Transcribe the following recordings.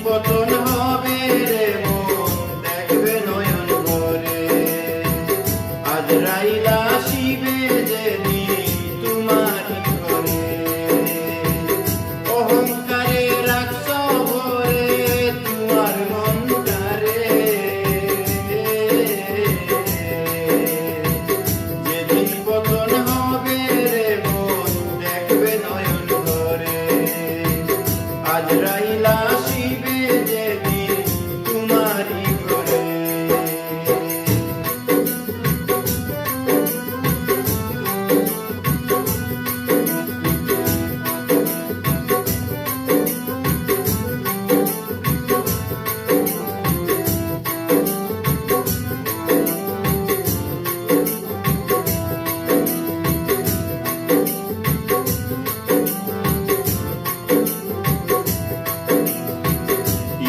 পতন হবে রে মন দেখবে নয়ন ভরে। আজরাইল আসিবে যেদিন তোমারই ঘরে। অহংকারে রাখছ ভরে তোমার মনটারে। যেদিন পতন হবে রে মন দেখবে নয়ন ভরে। আজরাইল আসিবে যেদিন তোমারই ঘরে।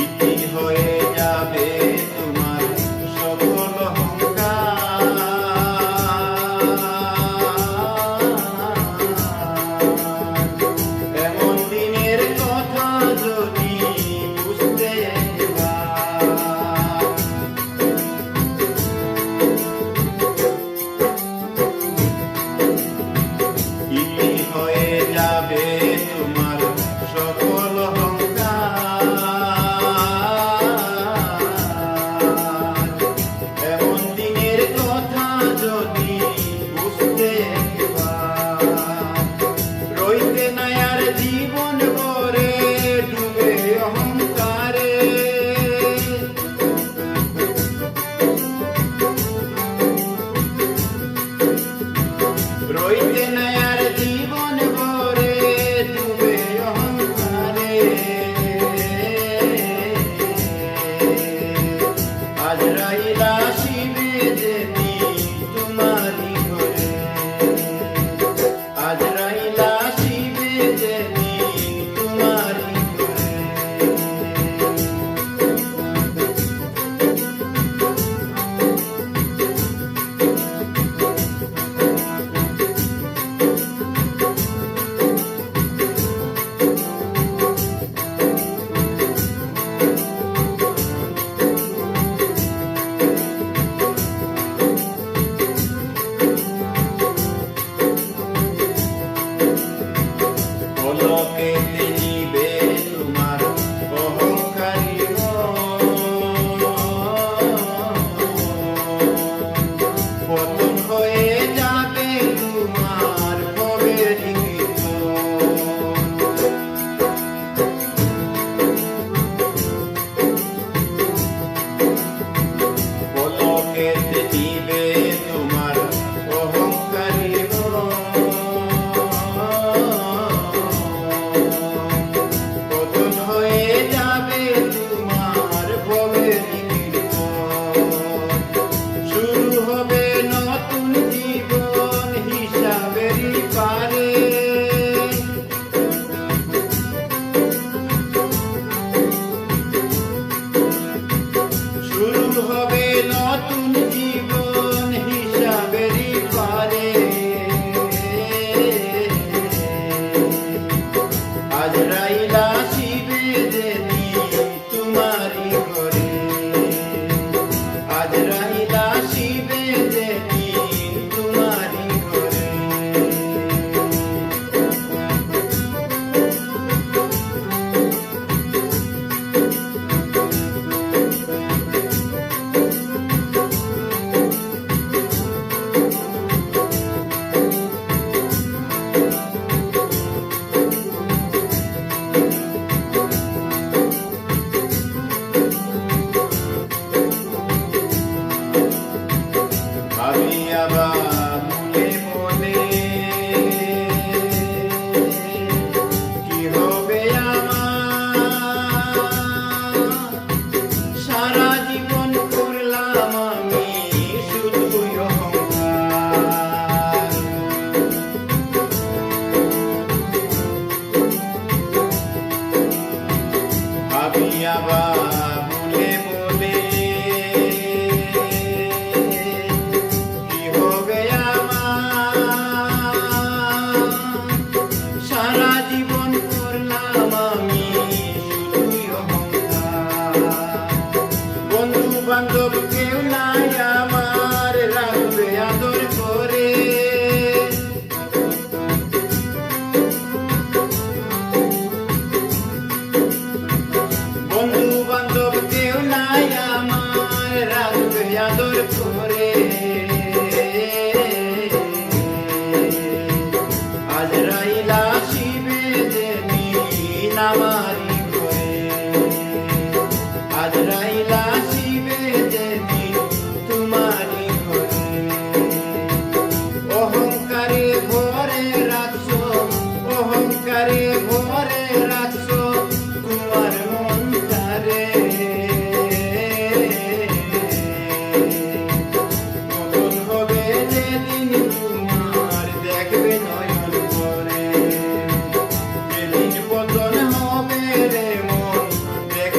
ইতি হয়ে যাবে তোমার সকল অহংকার। এমন দিনের কথা যদি বুঝতে একবার। ইতি হয়ে যাবে তোমার সকল অহংকার। এমন দিনের কথা যদি বুঝতে একবার। রইতে নাই আর জীবন ভরে ডুবে অহংকারে। রইতে নাই আর জীবন ভরে ডুবে অহংকারে। আজরাইল আসিবে যেদিন তোমারই ঘরে। আজরাইল আসিবে যেদিন তোমারই ঘরে। পলকেতে নিবে তোমার অহংকারী মন। পতন হয়ে যাবে তোমার ভবেরই কীর্তন। পলকেতে নিবে তোমার অহংকারী মন। পতন হয়ে যাবে তোমার ভবেরই কীর্তন। শুরু হবে নতুন জীবন হিসাবেরই পারে। শুরু হবে নতুন জীবন হিসাবেরই পারে। আজরাইল আসিবে যেদিন তোমারই ঘরে। আজরাইল আসিবে যেদিন তোমারই ঘরে। ভাবি আবার মনে মনে কি হবে আমার। সারা জীবন করলাম আমি শুধুই অহংকার। ভাবি আবার মনে মনে কি হবে আমার। সারা জীবন করলাম আমি শুধুই অহংকার।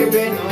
দেখবে নয়ন